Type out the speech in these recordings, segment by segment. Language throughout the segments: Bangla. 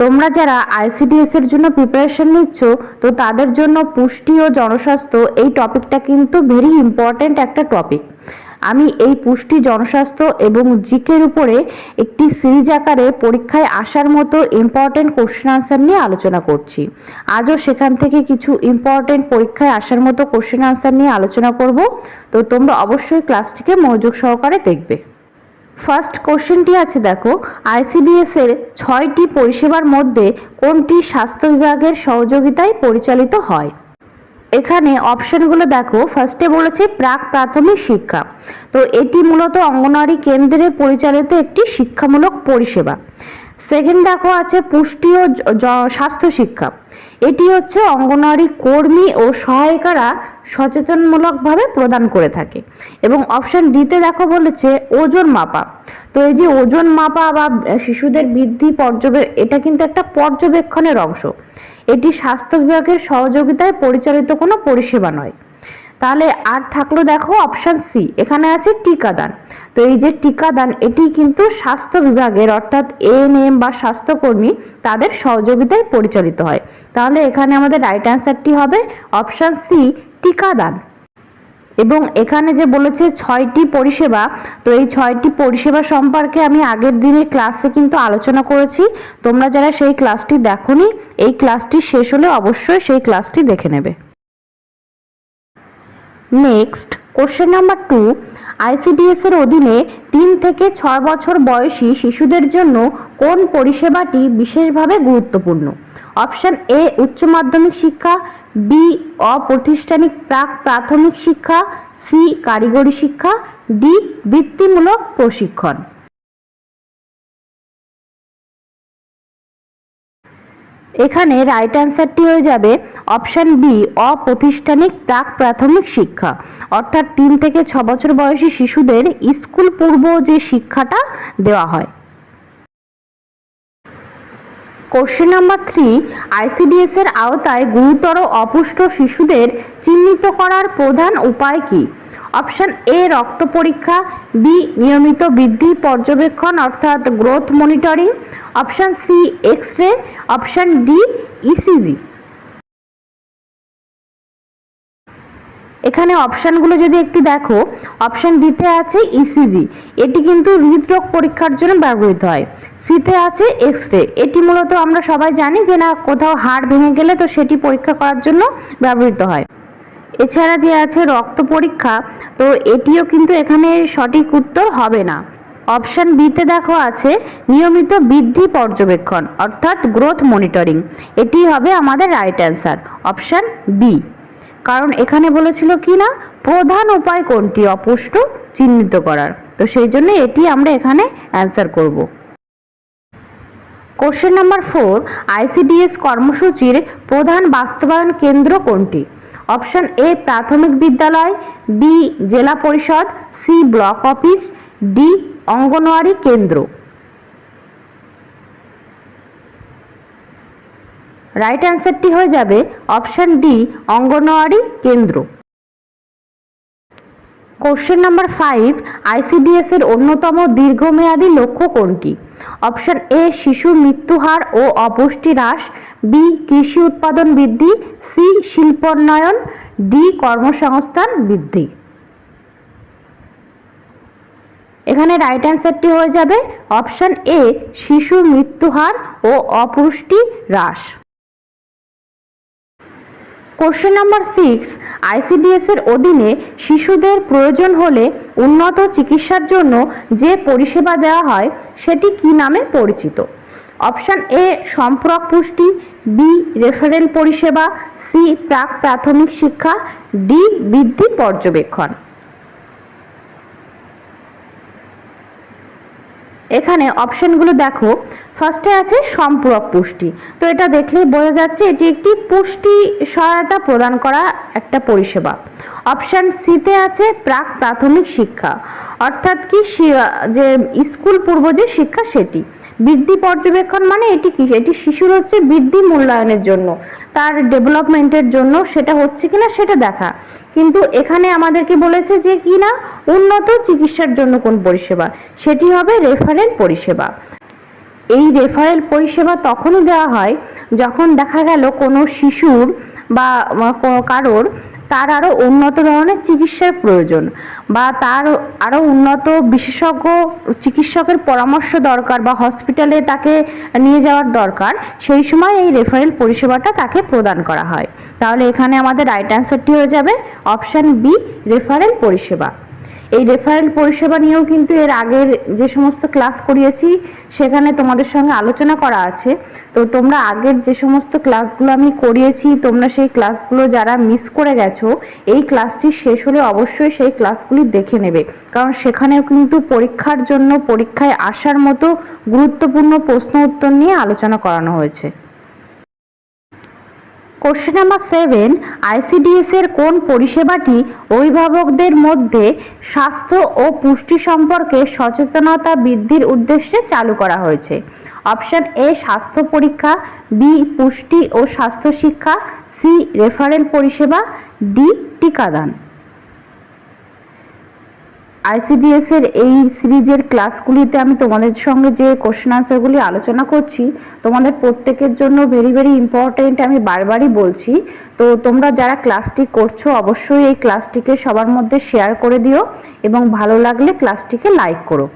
তোমরা যারা আইসিডিএস এর জন্য প্রিপারেশন নিচ্ছ, তো তাদের জন্য পুষ্টি ও জনস্বাস্থ্য এই টপিকটা কিন্তু ভেরি ইম্পর্ট্যান্ট একটা টপিক। আমি এই পুষ্টি, জনস্বাস্থ্য এবং জিকের উপরে একটি সিরিজ আকারে পরীক্ষায় আসার মতো ইম্পর্ট্যান্ট কোশ্চেন আনসার নিয়ে আলোচনা করছি। আজও সেখান থেকে কিছু ইম্পর্ট্যান্ট পরীক্ষায় আসার মতো কোশ্চেন আনসার নিয়ে আলোচনা করব। তো তোমরা অবশ্যই ক্লাসটিকে মনোযোগ সহকারে দেখবে। ফার্স্ট কোশ্চেনটি আছে, দেখো, আইসিডিএস এর 6টি পরিষেবার মধ্যে কোনটি স্বাস্থ্য বিভাগের সহযোগিতায় পরিচালিত হয়? এখানে অপশনগুলো দেখো। ফার্স্টে বলেছে প্রাক প্রাথমিক শিক্ষা, তো এটি মূলত অঙ্গনওয়াড়ি কেন্দ্রে পরিচালিত একটি শিক্ষামূলক পরিষেবা। সেকেন্ড দেখো আছে পুষ্টি ও স্বাস্থ্য শিক্ষা, এটি হচ্ছে অঙ্গনওয়াড়ি কর্মী ও সহায়িকারা সচেতনমূলকভাবে প্রদান করে থাকে। এবং অপশন ডিতে দেখো বলেছে ওজন মাপা, তো এই যে ওজন মাপা বা শিশুদের বৃদ্ধি এটা কিন্তু একটা পর্যবেক্ষণের অংশ। এটি স্বাস্থ্য বিভাগের সহযোগিতায় পরিচালিত কোনো পরিষেবা নয়। তাহলে আর থাকলো দেখো অপশন সি, এখানে আছে টিকাদান, তো এই যে টিকাদান এটি কিন্তু স্বাস্থ্য বিভাগের অর্থাৎ এএনএম বা স্বাস্থ্যকর্মী তাদের সহযোগিতায় পরিচালিত হয়। তাহলে এখানে আমাদের রাইট অ্যান্সারটি হবে অপশন সি, টিকাদান। এবং এখানে যে বলেছে 6টি পরিষেবা, তো এই 6টি পরিষেবা সম্পর্কে আমি আগের দিনের ক্লাসে কিন্তু আলোচনা করেছি। তোমরা যারা সেই ক্লাসটি দেখোনি, এই ক্লাসটি শেষ হলে অবশ্যই সেই ক্লাসটি দেখে নেবে। নেক্সট কোশ্চেন নাম্বার 2, আইসিডিএস এর অধীনে 3 থেকে 6 বছর বয়সী শিশুদের জন্য কোন পরিষেবাটি বিশেষভাবে গুরুত্বপূর্ণ? অপশন এ উচ্চ মাধ্যমিক শিক্ষা, বি অপ্রাতিষ্ঠানিক প্রাক প্রাথমিক শিক্ষা, সি কারিগরি শিক্ষা, ডি বৃত্তিমূলক প্রশিক্ষণ। এখানে রাইট অ্যান্সারটি হয়ে যাবে অপশন বি অপ্রাতিষ্ঠানিক প্রাক প্রাথমিক শিক্ষা, অর্থাৎ 3 থেকে 6 বছর বয়সী শিশুদের স্কুল পূর্ব যে শিক্ষাটা দেওয়া হয়। কোশ্চেন নাম্বার 3, আইসিডিএস এর আওতায় গুরুতর অপুষ্ট শিশুদের চিহ্নিত করার প্রধান উপায় কি? অপশন এ রক্ত পরীক্ষা, বি নিয়মিত বৃদ্ধি পর্যবেক্ষণ অর্থাৎ growth monitoring, option C X ray, option D ECG. এখানে অপশানগুলো যদি একটু দেখো, অপশন ডিতে আছে ইসিজি, এটি কিন্তু হৃদরোগ পরীক্ষার জন্য ব্যবহৃত হয়। সিতে আছে এক্স রে, এটি মূলত আমরা সবাই জানি যে না কোথাও হাড় ভেঙে গেলে তো সেটি পরীক্ষা করার জন্য ব্যবহৃত হয়। এছাড়া যে আছে রক্ত পরীক্ষা, তো এটিও কিন্তু এখানে সঠিক উত্তর হবে না। অপশন বিতে দেখো আছে নিয়মিত বৃদ্ধি পর্যবেক্ষণ অর্থাৎ গ্রোথ মনিটরিং, এটি হবে আমাদের রাইট অ্যান্সার অপশন বি। কারণ এখানে বলেছিল কি না প্রধান উপায় কোনটি অপুষ্ট চিহ্নিত করার, তো সেই জন্য এটি আমরা এখানে অ্যান্সার করব। কোশ্চেন নাম্বার 4, আইসিডিএস কর্মসূচির প্রধান বাস্তবায়ন কেন্দ্র কোনটি? অপশন এ প্রাথমিক বিদ্যালয়, বি জেলা পরিষদ, C block office, D anganwadi কেন্দ্র। রাইট অ্যান্সারটি হয়ে যাবে অপশন ডি অঙ্গনওয়াড়ি কেন্দ্র। কোশ্চেন নাম্বার 5, আইসিডিএস এর অন্যতম দীর্ঘমেয়াদী লক্ষ্য কোনটি? অপশন এ শিশু মৃত্যুহার ও অপুষ্টি হ্রাস, বি কৃষি উৎপাদন বৃদ্ধি, সি শিল্পোন্নয়ন, ডি কর্মসংস্থান বৃদ্ধি। এখানে রাইট অ্যান্সারটি হয়ে যাবে অপশন এ শিশু মৃত্যুহার ও অপুষ্টি হ্রাস। কোশ্চেন নাম্বার 6, আইসিডিএস এর অধীনে শিশুদের প্রয়োজন হলে উন্নত চিকিৎসার জন্য যে পরিষেবা দেওয়া হয় সেটি কি নামে পরিচিত? অপশন এ সম্পূরক পুষ্টি, বি রেফারেল পরিষেবা, সি প্রাক প্রাথমিক শিক্ষা, ডি বৃদ্ধি পর্যবেক্ষণ। এখানে অপশনগুলো দেখো। ফার্স্টে আছে সম্পূরক পুষ্টি, তো এটা দেখলেই বোঝা যাচ্ছে এটি একটি পুষ্টি সহায়তা প্রদান করা একটা পরিষেবা। অপশন সিতে আছে প্রাক প্রাথমিক শিক্ষা, অর্থাৎ কি যে স্কুল পূর্ব যে শিক্ষা সেটি। বৃদ্ধি পর্যবেক্ষণ মানে এটি কি, এটি শিশুর হচ্ছে বৃদ্ধি মূল্যায়নের জন্য, তার ডেভেলপমেন্টের জন্য সেটা হচ্ছে কিনা সেটা দেখা। কিন্তু এখানে আমাদেরকে বলেছে যে কি না উন্নত চিকিৎসার জন্য কোন পরিষেবা, সেটি হবে রেফারেল পরিষেবা। এই রেফারেল পরিষেবা তখনই দেওয়া হয় যখন দেখা গেল কোনো শিশুর বা কারোর তার আরও উন্নত ধরনের চিকিৎসার প্রয়োজন বা তার আরও উন্নত বিশেষজ্ঞ চিকিৎসকের পরামর্শ দরকার বা হসপিটালে তাকে নিয়ে যাওয়ার দরকার, সেই সময় এই রেফারেল পরিষেবাটা তাকে প্রদান করা হয়। তাহলে এখানে আমাদের রাইট অ্যান্সারটি হয়ে যাবে অপশান বি, রেফারেল পরিষেবা। এই রেফারেল পরিষেবা নিয়েও কিন্তু এর আগের যে সমস্ত ক্লাস করিয়েছি সেখানে তোমাদের সঙ্গে আলোচনা করা আছে। তো তোমরা আগের যে সমস্ত ক্লাসগুলো আমি করিয়েছি তোমরা সেই ক্লাসগুলো যারা মিস করে গেছো, এই ক্লাসটি শেষ হলে অবশ্যই সেই ক্লাসগুলি দেখে নেবে, কারণ সেখানেও কিন্তু পরীক্ষার জন্য পরীক্ষায় আসার মতো গুরুত্বপূর্ণ প্রশ্ন উত্তর নিয়ে আলোচনা করানো হয়েছে। কোশ্চেন নাম্বার 7, আইসিডিএস এর কোন পরিষেবাটি অভিভাবকদের মধ্যে স্বাস্থ্য ও পুষ্টি সম্পর্কে সচেতনতা বৃদ্ধির উদ্দেশ্যে চালু করা হয়েছে? অপশন এ স্বাস্থ্য পরীক্ষা, বি পুষ্টি ও স্বাস্থ্য শিক্ষা, সি রেফারেল পরিষেবা, ডি টিকাদান। আইসিডিএস এর এই সিরিজের ক্লাসগুলিতে আমি তোমাদের সঙ্গে যে কোশ্চেন আনসারগুলি আলোচনা করছি তোমাদের প্রত্যেকের জন্য ভেরি ভেরি ইম্পর্টেন্ট, আমি বারবারই বলছি। তো তোমরা যারা ক্লাসটি করছো অবশ্যই এই ক্লাসটিকে সবার মধ্যে শেয়ার করে দিও এবং ভালো লাগলে ক্লাসটিকে লাইক করো।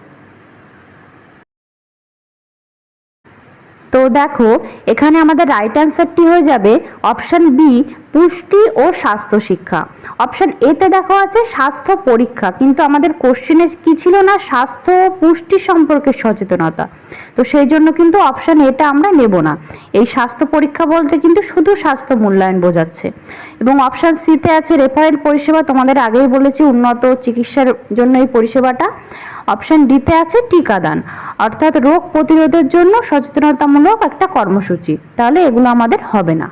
তো দেখো এখানে আমাদের রাইট অ্যান্সারটি হয়ে যাবে অপশান বি, পুষ্টি ও স্বাস্থ্য শিক্ষা। অপশান এতে দেখো আছে স্বাস্থ্য পরীক্ষা, কিন্তু আমাদের কোশ্চেনে কি ছিল না, স্বাস্থ্য ও পুষ্টি সম্পর্কে সচেতনতা। তো সেই জন্য কিন্তু অপশান এটা আমরা নেব না। এই স্বাস্থ্য পরীক্ষা বলতে কিন্তু শুধু স্বাস্থ্য মূল্যায়ন বোঝাচ্ছে। এবং অপশান সিতে আছে রেফারেল পরিষেবা, তোমাদের আগেই বলেছি উন্নত চিকিৎসার জন্য এই পরিষেবাটা। অপশান ডিতে আছে টিকাদান, অর্থাৎ রোগ প্রতিরোধের জন্য সচেতনতামূলক একটা কর্মসূচি। তাহলে এগুলো আমাদের হবে না।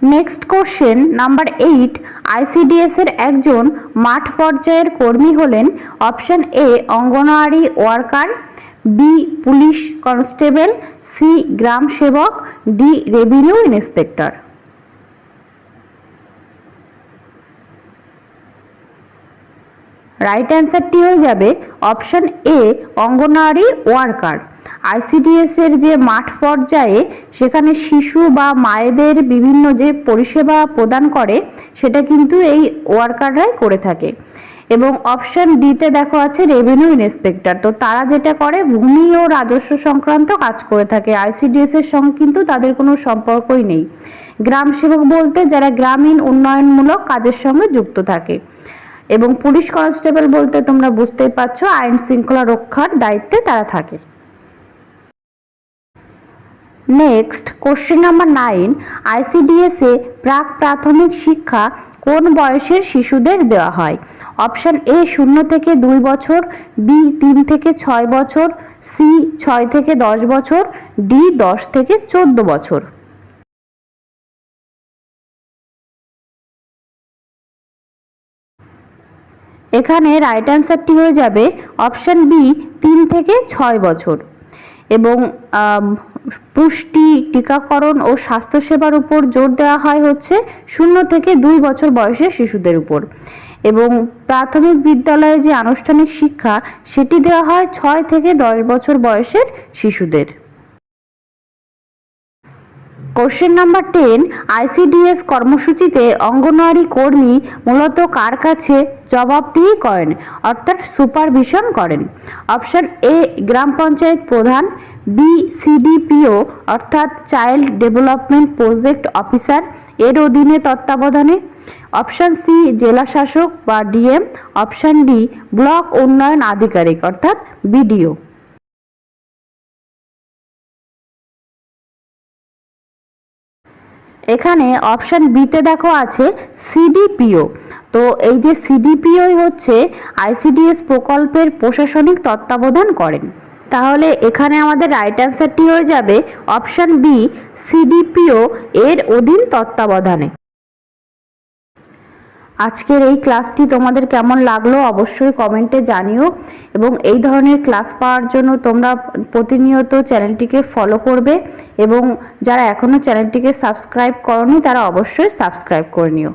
নেক্সট কোশ্চেন নাম্বার 8, আইসিডিএস এর একজন মাঠ পর্যায়ের কর্মী হলেন option A Anganwadi worker, B police constable, C গ্রাম সেবক, ডি রেভিনিউ ইন্সপেক্টর। রাইট অ্যান্সারটি হয়ে যাবে option A Anganwadi worker. ICDS এর যে মাঠ পর্যায়ে সেখানে শিশু বা মায়েদের বিভিন্ন যে পরিষেবা প্রদান করে সেটা কিন্তু এই ওয়ার্কাররাই করে থাকে। এবং অপশান ডিতে দেখো আছে রেভিনিউ ইন্সপেক্টর। তো তারা যেটা করে ভূমি ও রাজস্ব সংক্রান্ত কাজ করে থাকে, আইসিডিএস এর সঙ্গে কিন্তু তাদের কোনো সম্পর্কই নেই। গ্রাম সেবক বলতে যারা গ্রামীণ উন্নয়নমূলক কাজের সঙ্গে যুক্ত থাকে। এবং পুলিশ কনস্টেবল বলতে তোমরা বুঝতেই পারছো আইন শৃঙ্খলা রক্ষার দায়িত্বে তারা থাকে। নেক্সট কোশ্চেন নাম্বার 9, আইসিডিএস এ প্রাক প্রাথমিক শিক্ষা কোন বয়সের শিশুদের দেওয়া হয়? অপশান এ 0 থেকে 2 বছর, বি 3 থেকে 6 বছর, সি 6 থেকে 10 বছর, ডি 10 থেকে 14 বছর। এখানে রাইট অ্যান্সারটি হয়ে যাবে অপশান বি 3 থেকে 6 বছর। এবং পুষ্টি, টিকাকরণ ও স্বাস্থ্যসেবার উপর জোর দেওয়া হয় হচ্ছে 0 থেকে 2 বছর বয়সের শিশুদের উপর। এবং প্রাথমিক বিদ্যালয়ে যে আনুষ্ঠানিক শিক্ষা সেটি দেওয়া হয় 6 থেকে 10 বছর বয়সের শিশুদের। কোশ্চেন নাম্বার 10, আইসিডিএস কর্মসূচিতে অঙ্গনওয়াড়ি কর্মী মূলত কার কাছে জবাবদিহি করেন অর্থাৎ সুপারভিশন করেন? অপশান এ গ্রাম পঞ্চায়েত প্রধান, বি সিডিপিও অর্থাৎ চাইল্ড ডেভেলপমেন্ট প্রজেক্ট অফিসার এর অধীনে তত্ত্বাবধানে, অপশান সি জেলা শাসক বা ডিএম, অপশান ডি ব্লক উন্নয়ন আধিকারিক অর্থাৎ বিডিও। এখানে অপশান বিতে দেখো আছে সিডিপিও। তো এই যে সিডিপিওই হচ্ছে আইসিডিএস প্রকল্পের প্রশাসনিক তত্ত্বাবধান করেন। তাহলে এখানে আমাদের রাইট অ্যান্সারটি হয়ে যাবে অপশান বি সিডিপিও এর অধীন তত্ত্বাবধানে। আজকের এই ক্লাসটি তোমাদের কেমন লাগলো অবশ্যই কমেন্টে জানিও। এবং এই ধরনের ক্লাস পাওয়ার জন্য তোমরা প্রতিনিয়ত চ্যানেলটিকে ফলো করবে এবং যারা এখনও চ্যানেলটিকে সাবস্ক্রাইব করোনি তারা অবশ্যই সাবস্ক্রাইব করে নিও।